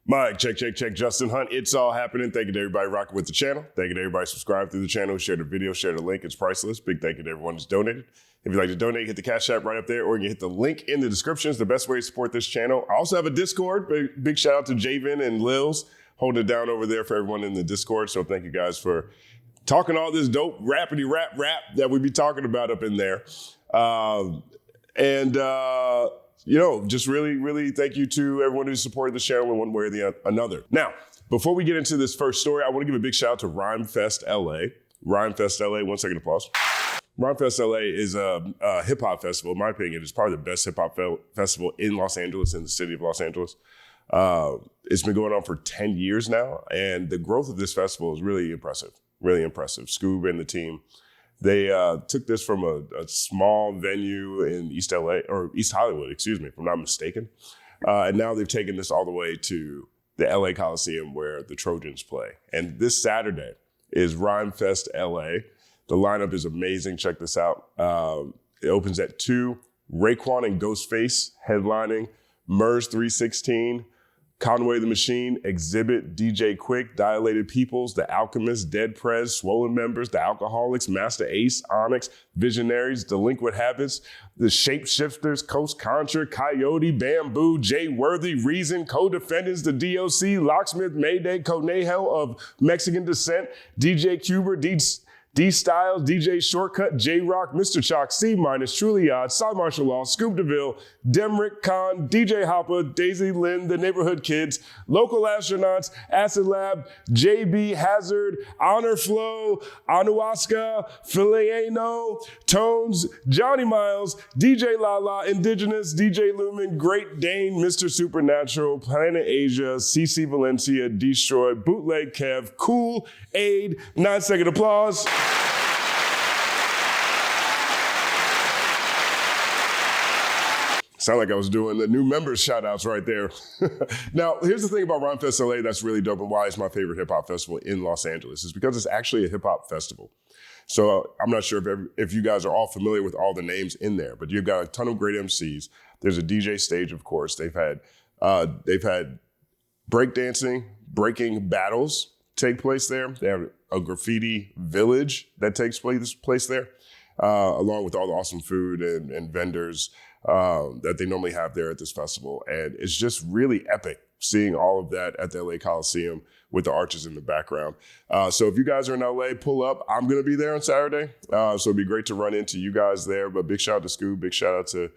Mike, check. Justin Hunt. It's all happening. Thank you to everybody rocking with the channel. Thank you to everybody subscribed through the channel, share the video, share the link. It's priceless. Big thank you to everyone who's donated. If you'd like to donate, hit the Cash App right up there, or you can hit the link in the description. It's the best way to support this channel. I also have a Discord. Big shout out to Javen and Lils holding it down over there for everyone in the Discord. So thank you guys for talking all this dope rapidy rap that we be talking about up in there. Just really thank you to everyone who supported the channel in one way or the another. Now, before we get into this first story, I want to give a big shout out to RhymefestLA. RhymefestLA, 1 second applause. RhymefestLA is a hip hop festival. In my opinion, it's probably the best hip hop festival in Los Angeles, in the city of Los Angeles. It's been going on for 10 years now, and the growth of this festival is really impressive. Scoob and the team, they took this from a small venue in East Hollywood, excuse me, if I'm not mistaken. And now they've taken this all the way to the LA Coliseum where the Trojans play. And this Saturday is RhymefestLA. The lineup is amazing. Check this out. It opens at 2. Raekwon and Ghostface headlining. Murs 316. Conway the Machine, Exhibit, DJ Quick, Dilated Peoples, The Alchemist, Dead Prez, Swollen Members, The Alcoholics, Master Ace, Onyx, Visionaries, Delinquent Habits, The Shapeshifters, Coast Contra, Coyote, Bamboo, Jay Worthy, Reason, Co-Defendants, The DOC, Locksmith, Mayday, Conehel of Mexican Descent, DJ Cuber, D Styles, DJ Shortcut, J Rock, Mr. Chalk, C Minus, Truly Odd, Cy Martial Law, Scoop DeVille, Demrick Khan, DJ Hopper, Daisy Lynn, The Neighborhood Kids, Local Astronauts, Acid Lab, JB Hazard, Honor Flow, Anuaska, Filiano, Tones, Johnny Miles, DJ Lala, Indigenous, DJ Lumen, Great Dane, Mr. Supernatural, Planet Asia, CC Valencia, Destroy, Bootleg Kev, Cool, Aid, 9 second applause. Sound like I was doing the new members shout outs right there. Now, here's the thing about RhymefestLA that's really dope and why it's my favorite hip hop festival in Los Angeles is because it's actually a hip hop festival. So I'm not sure if you guys are all familiar with all the names in there, but you've got a ton of great MCs. There's a DJ stage, of course. They've had breakdancing, breaking battles take place there. They have a graffiti village that takes place there, along with all the awesome food and vendors that they normally have there at this festival. And it's just really epic seeing all of that at the LA Coliseum with the arches in the background. So if you guys are in LA, pull up. I'm going to be there on Saturday. So it'd be great to run into you guys there. But big shout out to Scoob, big shout out to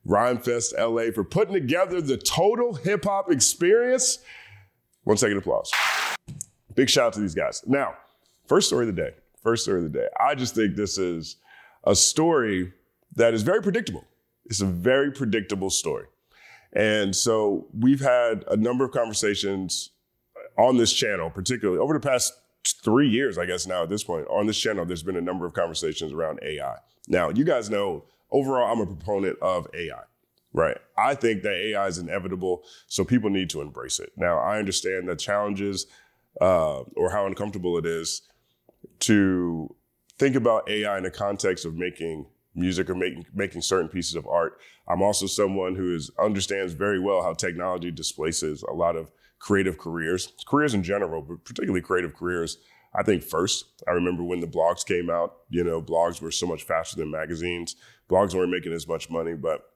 RhymefestLA for putting together the total hip hop experience. 1 second applause. Big shout out to these guys. Now, first story of the day. I just think this is a story that is very predictable. It's a very predictable story. And so we've had a number of conversations on this channel, particularly over the past 3 years, I guess now at this point, on this channel, there's been a number of conversations around AI. Now, you guys know, overall, I'm a proponent of AI, right? I think that AI is inevitable, so people need to embrace it. Now, I understand the challenges or how uncomfortable it is to think about AI in the context of making music or making certain pieces of art. I'm also someone who understands very well how technology displaces a lot of creative careers in general, but particularly creative careers, I think first. I remember when the blogs came out, blogs were so much faster than magazines. Blogs weren't making as much money, but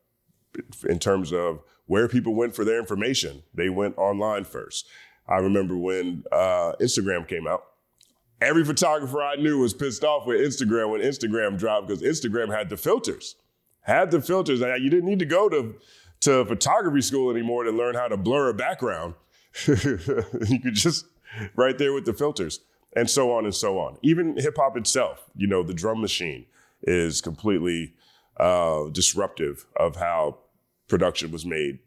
in terms of where people went for their information, they went online first. I remember when Instagram came out. Every photographer I knew was pissed off with Instagram when Instagram dropped because Instagram had the filters. You didn't need to go to photography school anymore to learn how to blur a background. You could just right there with the filters and so on and so on. Even hip hop itself, the drum machine is completely disruptive of how percussion was made,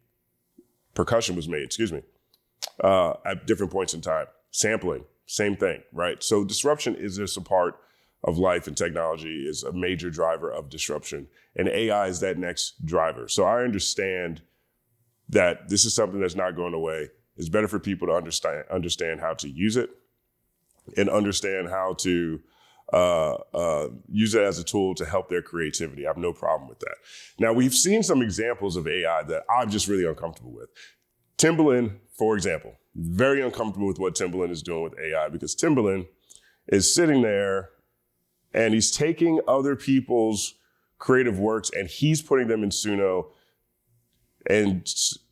at different points in time. Sampling. Same thing, right? So disruption is just a part of life, and technology is a major driver of disruption. And AI is that next driver. So I understand that this is something that's not going away. It's better for people to understand how to use it and understand how to use it as a tool to help their creativity. I have no problem with that. Now, we've seen some examples of AI that I'm just really uncomfortable with. Timbaland, for example, very uncomfortable with what Timbaland is doing with AI because Timbaland is sitting there and he's taking other people's creative works and he's putting them in Suno and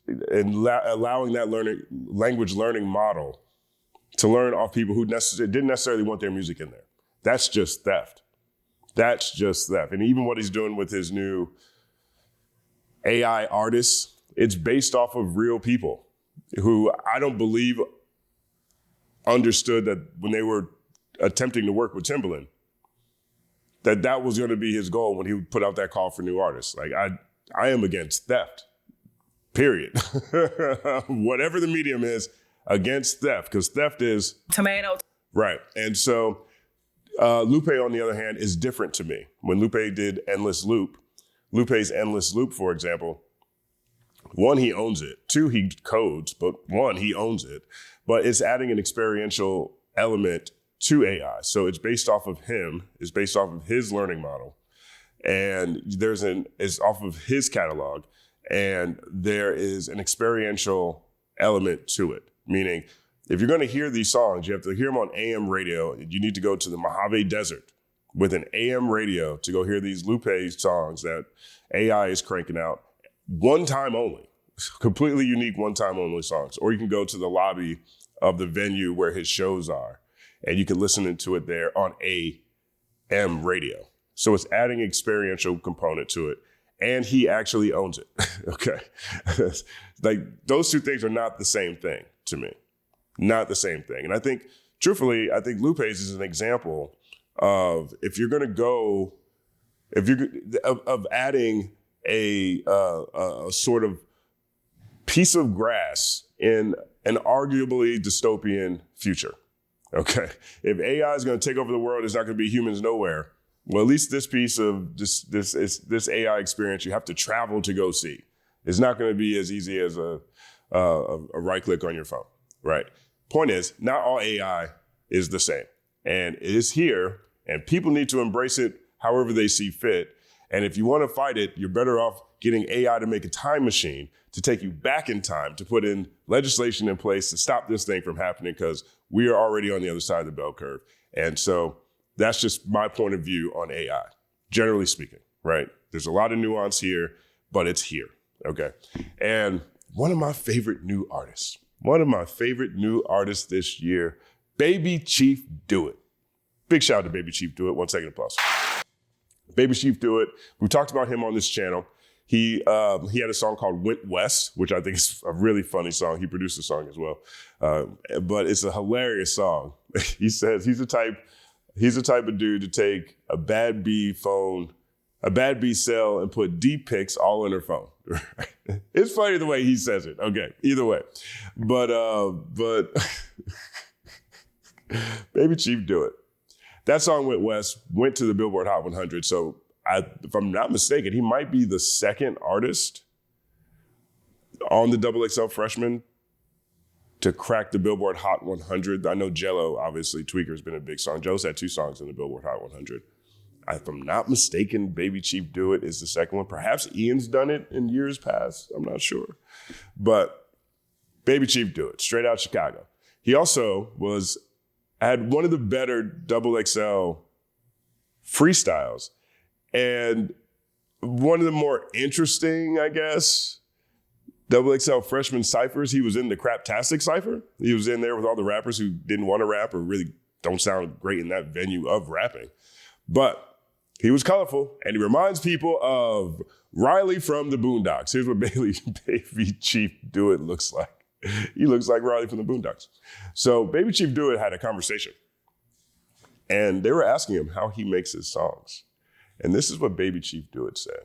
allowing that language learning model to learn off people who didn't necessarily want their music in there. That's just theft. That's just theft. And even what he's doing with his new AI artists, it's based off of real people who I don't believe understood that when they were attempting to work with Timbaland, that was going to be his goal when he put out that call for new artists. Like I am against theft, period. Whatever the medium is, against theft, because theft is tomato. Right. And so Lupe, on the other hand, is different to me. When Lupe did Endless Loop, Lupe's Endless Loop, for example, one, he owns it. Two, he codes, but one, he owns it. But it's adding an experiential element to AI. So it's based off of him, it's based off of his learning model. And it's off of his catalog. And there is an experiential element to it. Meaning, if you're going to hear these songs, you have to hear them on AM radio. You need to go to the Mojave Desert with an AM radio to go hear these Lupe songs that AI is cranking out one time only, completely unique one time only songs. Or you can go to the lobby of the venue where his shows are and you can listen to it there on AM radio. So it's adding experiential component to it. And he actually owns it. Okay. Like those two things are not the same thing to me. Not the same thing. And I think, truthfully, Lupe's is an example of if you're going to go, of adding a sort of piece of grass in an arguably dystopian future. Okay. If AI is going to take over the world, it's not going to be humans nowhere. Well, at least this piece of this AI experience, you have to travel to go see. It's not going to be as easy as a right click on your phone, right? Point is, not all AI is the same. And it is here, and people need to embrace it however they see fit. And if you want to fight it, you're better off getting AI to make a time machine to take you back in time, to put in legislation in place to stop this thing from happening, because we are already on the other side of the bell curve. And so that's just my point of view on AI, generally speaking, right? There's a lot of nuance here, but it's here, okay? And one of my favorite new artists this year, BabyChiefDoIt. Big shout out to BabyChiefDoIt. 1 second applause. BabyChiefDoIt. We talked about him on this channel. He had a song called Went West, which I think is a really funny song. He produced the song as well. But it's a hilarious song. He says he's the type of dude to take a bad B phone, a bad B cell, and put D pics all in her phone. It's funny the way he says it. Okay, either way. But BabyChiefDoIt. That song Went West, went to the Billboard Hot 100. So if I'm not mistaken, he might be the second artist on the XXL Freshman to crack the Billboard Hot 100. I know Jello, obviously, Tweaker's been a big song. Joe's had 2 songs in the Billboard Hot 100. If I'm not mistaken, BabyChiefDoIt is the second one. Perhaps Ian's done it in years past. I'm not sure. But BabyChiefDoIt, straight out Chicago. He also had one of the better XXL freestyles and one of the more interesting, I guess, XXL freshman ciphers. He was in the Craptastic cipher. He was in there with all the rappers who didn't want to rap or really don't sound great in that venue of rapping. But he was colorful, and he reminds people of Riley from the Boondocks. Here's what BabyChiefDoIt looks like. He looks like Riley from the Boondocks. So BabyChiefDoIt had a conversation, and they were asking him how he makes his songs. And this is what BabyChiefDoIt said.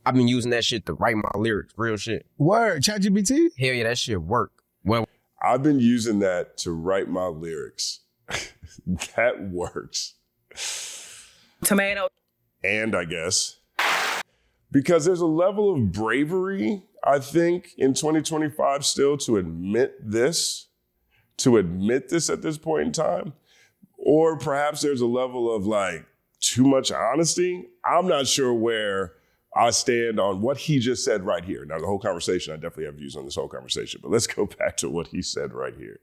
I've been using that shit to write my lyrics, real shit. Word, ChatGPT? Hell yeah, that shit work. Well, I've been using that to write my lyrics. That works. Tomato. And I guess, because there's a level of bravery, I think, in 2025 still to admit this at this point in time. Or perhaps there's a level of like too much honesty. I'm not sure where I stand on what he just said right here. Now, the whole conversation, I definitely have views on this whole conversation, but let's go back to what he said right here.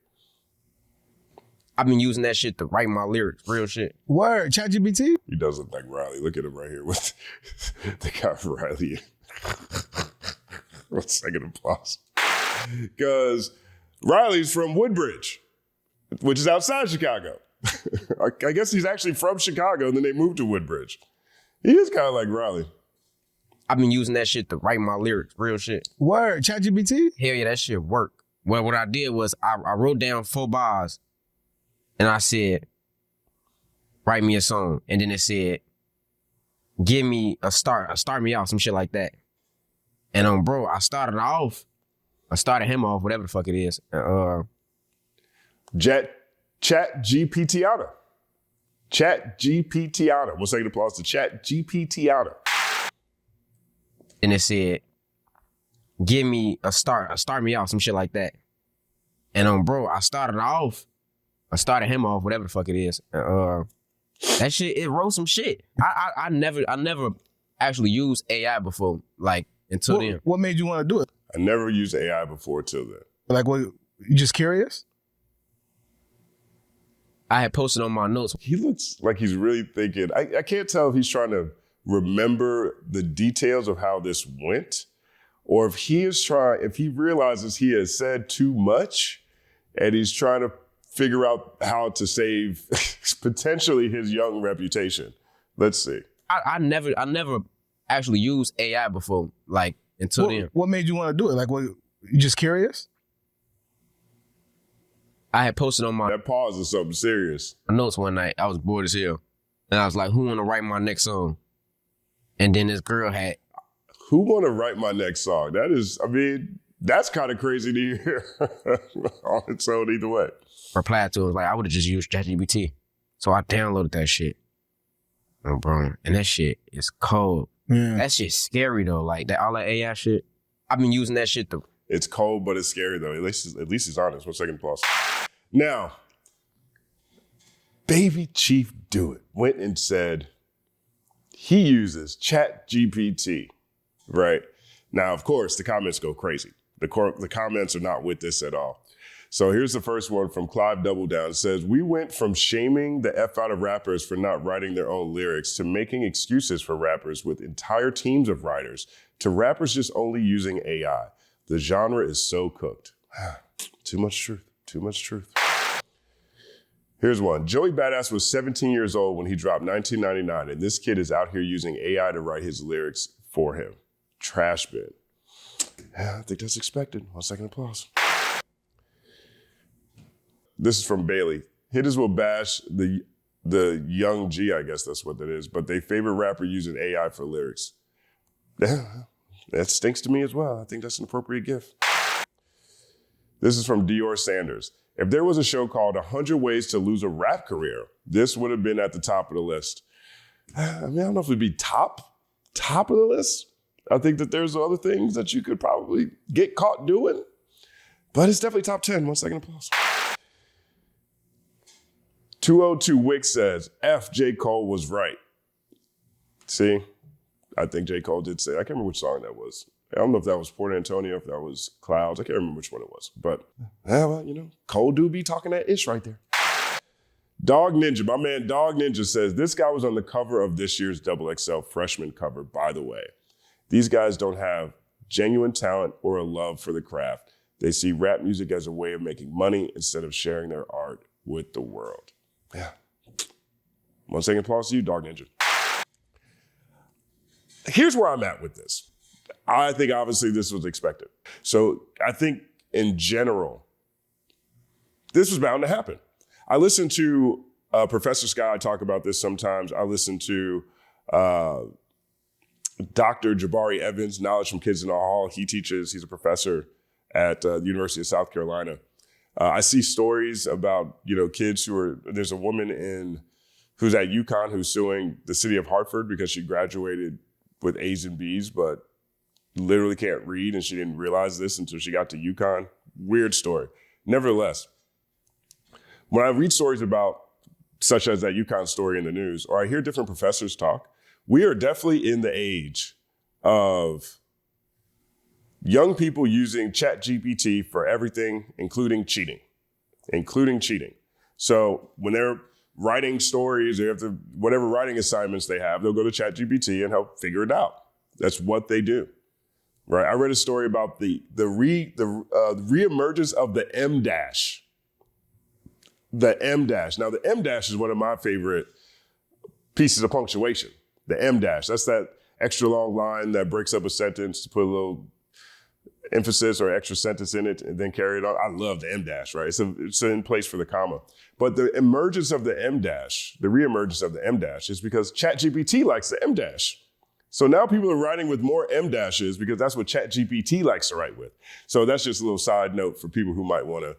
I've been using that shit to write my lyrics, real shit. Word, ChatGPT? He does look like Riley. Look at him right here with the guy for Riley. 1 second applause. Because Riley's from Woodbridge, which is outside Chicago. I guess he's actually from Chicago, and then they moved to Woodbridge. He is kind of like Riley. I've been using that shit to write my lyrics, real shit. Word, ChatGPT? Hell yeah, that shit worked. Well, what I did was I wrote down 4 bars, and I said, write me a song. And then it said, give me a start me off, some shit like that. And bro, I started him off, whatever the fuck it is. ChatGPT. ChatGPT. 1 second applause to ChatGPT. And it said, give me a start me off, some shit like that. And bro, I started him off, whatever the fuck it is. That shit, it wrote some shit. I never actually used AI before, like until then. What made you want to do it? I never used AI before till then. Like, what? You just curious? I had posted on my notes. He looks like he's really thinking. I can't tell if he's trying to remember the details of how this went, or if he realizes he has said too much and he's trying to figure out how to save potentially his young reputation. Let's see. I never actually used AI before, like until then. What made you want to do it? Like, what? You just curious? I had posted on my That pause is something serious. notes one night. I was bored as hell. And I was like, who want to write my next song? And then this girl had... Who want to write my next song? That's kind of crazy to hear on its own either way. replied to it, like, I would have just used ChatGPT. So I downloaded that shit. Oh, bro. And that shit is cold. Yeah. That shit's scary, though. Like, all that AI shit. I've been using that shit to... It's cold, but it's scary, though. At least he's honest. 1 second applause. Now, BabyChiefDoIt went and said he uses ChatGPT, right? Now, of course, the comments go crazy. The comments are not with this at all. So here's the first one from Clive Doubledown. It says, we went from shaming the F out of rappers for not writing their own lyrics to making excuses for rappers with entire teams of writers to rappers just only using AI. The genre is so cooked. Too much truth. Too much truth. Here's one. Joey Badass was 17 years old when he dropped 1999, and this kid is out here using AI to write his lyrics for him. Trash bin. Yeah, I think that's expected. 1 second applause. This is from Bailey. Hitters will bash the young G, I guess that's what that is, but they favorite rapper using AI for lyrics. That stinks to me as well. I think that's an appropriate gift. This is from Dior Sanders. If there was a show called 100 Ways to Lose a Rap Career, this would have been at the top of the list. I don't know if it would be top of the list. I think that there's other things that you could probably get caught doing, but it's definitely top 10. 1 second applause. 202 Wick says, F. J. Cole was right. See, I think J. Cole did say, I can't remember which song that was. I don't know if that was Port Antonio, if that was Clouds. I can't remember which one it was. But, Cole do be talking that ish right there. Dog Ninja, my man Dog Ninja says, this guy was on the cover of this year's XXL freshman cover, by the way. These guys don't have genuine talent or a love for the craft. They see rap music as a way of making money instead of sharing their art with the world. Yeah. 1 second applause to you, Dog Ninja. Here's where I'm at with this. I think obviously this was expected. So I think in general, this was bound to happen. I listen to Professor Sky talk about this sometimes. I listen to Dr. Jabari Evans, Knowledge from Kids in the Hall. He's a professor at the University of South Carolina. I see stories about, kids there's a woman who's at UConn who's suing the city of Hartford because she graduated with A's and B's, but literally can't read, and she didn't realize this until she got to UConn. Weird story. Nevertheless, when I read stories such as that UConn story in the news, or I hear different professors talk, we are definitely in the age of young people using ChatGPT for everything, including cheating. So when they're writing stories, they have to, whatever writing assignments they have, they'll go to ChatGPT and help figure it out. That's what they do, right? I read a story about the reemergence of the M dash. The M dash. Now, the M dash is one of my favorite pieces of punctuation. The M dash. That's that extra long line that breaks up a sentence to put a little emphasis or extra sentence in it and then carry it on. I love the M dash, right? It's in place for the comma. But the emergence of the M dash, the reemergence of the M dash is because ChatGPT likes the M dash. So now people are writing with more M dashes because that's what ChatGPT likes to write with. So that's just a little side note for people who might want to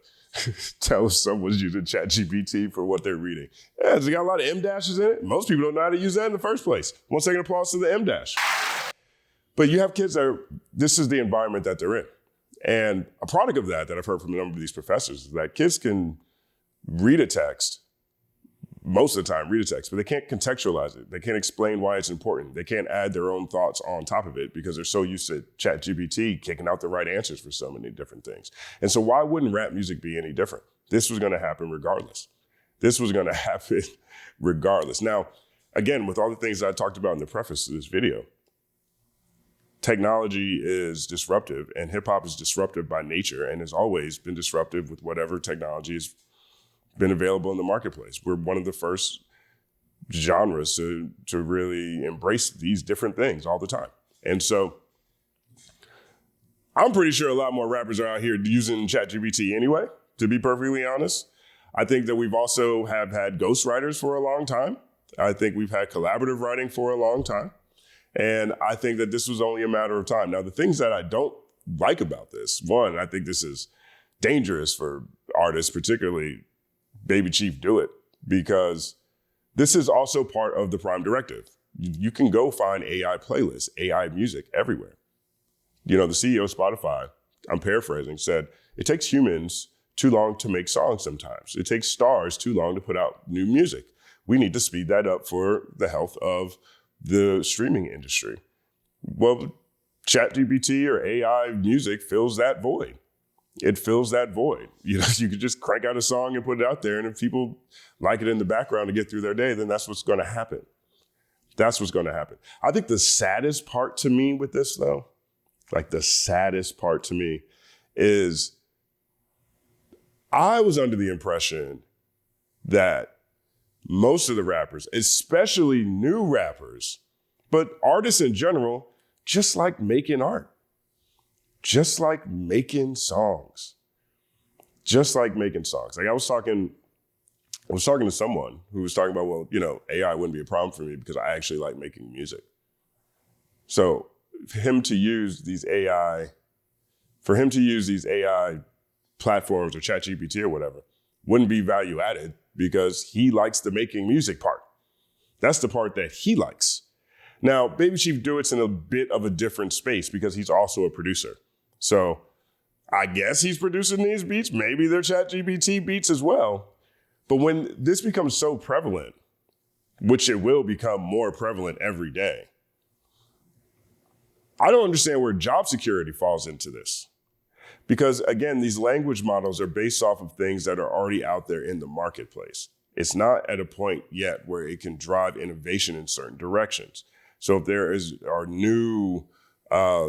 tell if someone's using ChatGPT for what they're reading. Yeah, it's got a lot of M dashes in it. Most people don't know how to use that in the first place. 1 second applause to the M dash. But you have kids this is the environment that they're in. And a product of that I've heard from a number of these professors is that kids can read a text, most of the time read a text, but they can't contextualize it. They can't explain why it's important. They can't add their own thoughts on top of it because they're so used to ChatGPT kicking out the right answers for so many different things. And so why wouldn't rap music be any different? This was going to happen regardless. Now, again, with all the things that I talked about in the preface to this video, technology is disruptive and hip hop is disruptive by nature and has always been disruptive with whatever technology has been available in the marketplace. We're one of the first genres to really embrace these different things all the time. And so I'm pretty sure a lot more rappers are out here using ChatGPT anyway, to be perfectly honest. I think that we've also have had ghostwriters for a long time. I think we've had collaborative writing for a long time. And I think that this was only a matter of time. Now, the things that I don't like about this, one, I think this is dangerous for artists, particularly BabyChiefDoIt, because this is also part of the Prime Directive. You can go find AI playlists, AI music everywhere. You know, the CEO of Spotify, I'm paraphrasing, said, it takes humans too long to make songs sometimes. It takes stars too long to put out new music. We need to speed that up for the health of the streaming industry. Well, ChatGPT or AI music fills that void. It fills that void. You know, you could just crank out a song and put it out there, and if people like it in the background to get through their day, then that's what's going to happen. That's what's going to happen. I think the saddest part to me with this, though, is I was under the impression that most of the rappers, especially new rappers, but artists in general, just like making art. Just like making songs. Like I was talking to someone who was talking about, well, you know, AI wouldn't be a problem for me because I actually like making music. So for him to use these AI platforms or ChatGPT or whatever wouldn't be value added because he likes the making music part. That's the part that he likes. Now, BabyChiefDoIt's in a bit of a different space because he's also a producer. So I guess he's producing these beats. Maybe they're ChatGPT beats as well. But when this becomes so prevalent, which it will become more prevalent every day, I don't understand where job security falls into this. Because again, these language models are based off of things that are already out there in the marketplace. It's not at a point yet where it can drive innovation in certain directions. So if there are new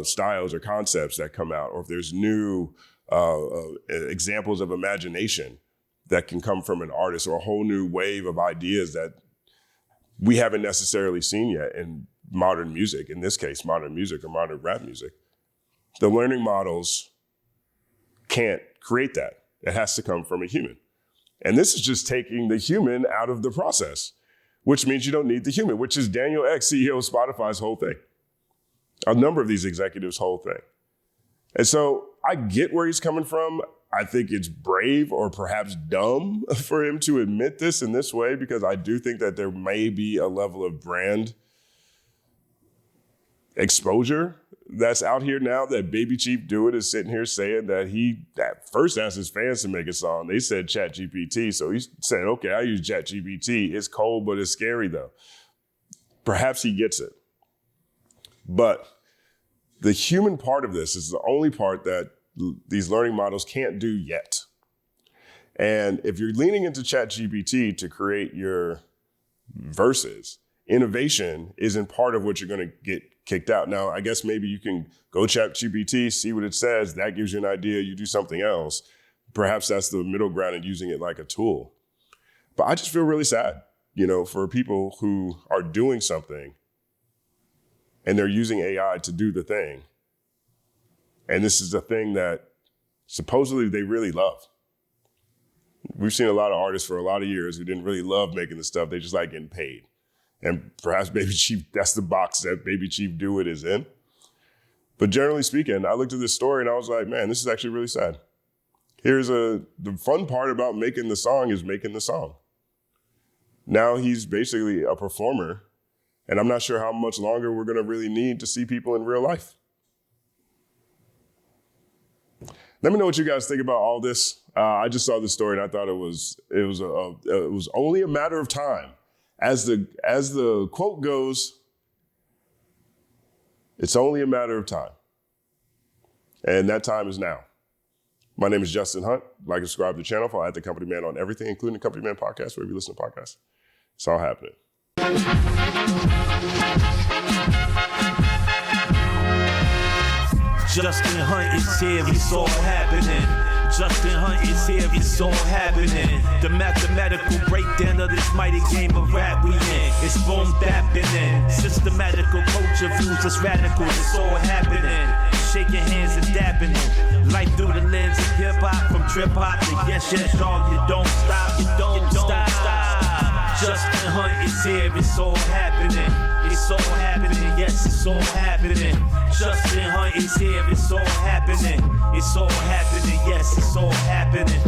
styles or concepts that come out, or if there's new examples of imagination that can come from an artist, or a whole new wave of ideas that we haven't necessarily seen yet in modern music, in this case, modern music or modern rap music, the learning models can't create that. It has to come from a human. And this is just taking the human out of the process, which means you don't need the human, which is Daniel Ek, CEO of Spotify's whole thing. A number of these executives' whole thing. And so I get where he's coming from. I think it's brave or perhaps dumb for him to admit this in this way, because I do think that there may be a level of brand exposure that's out here now, that BabyChiefDoIt is sitting here saying that he at first asked his fans to make a song. They said ChatGPT. So he said, okay, I use ChatGPT. It's cold, but it's scary though. Perhaps he gets it. But the human part of this is the only part that these learning models can't do yet. And if you're leaning into ChatGPT to create your verses, innovation isn't part of what you're going to get kicked out. Now, I guess maybe you can go ChatGPT, see what it says. That gives you an idea. You do something else. Perhaps that's the middle ground and using it like a tool. But I just feel really sad, for people who are doing something and they're using AI to do the thing. And this is a thing that supposedly they really love. We've seen a lot of artists for a lot of years who didn't really love making the stuff. They just like getting paid. And perhaps Baby Chief, that's the box that BabyChiefDoIt is in. But generally speaking, I looked at this story and I was like, man, this is actually really sad. The fun part about making the song is making the song. Now he's basically a performer, and I'm not sure how much longer we're going to really need to see people in real life. Let me know what you guys think about all this. I just saw this story and I thought it was only a matter of time. As the quote goes, it's only a matter of time. And that time is now. My name is Justin Hunt. Like and subscribe to the channel. Follow at The Company Man on everything, including The Company Man podcast, wherever you listen to podcasts. It's all happening. Justin Hunt is here, it's all happening. Justin Hunt is here, it's all happening. The mathematical breakdown of this mighty game of rap we in. It's boom bapping. Systematical culture views that's radical, it's all happening. Shaking hands and dapping it. Life through the lens of hip hop, from trip hop to yes, dog. You don't stop, you don't stop. Justin Hunt is here, it's all happening. It's all happening, yes, it's all happening. Justin Hunt is here, it's all happening. It's all happening, yes, it's all happening.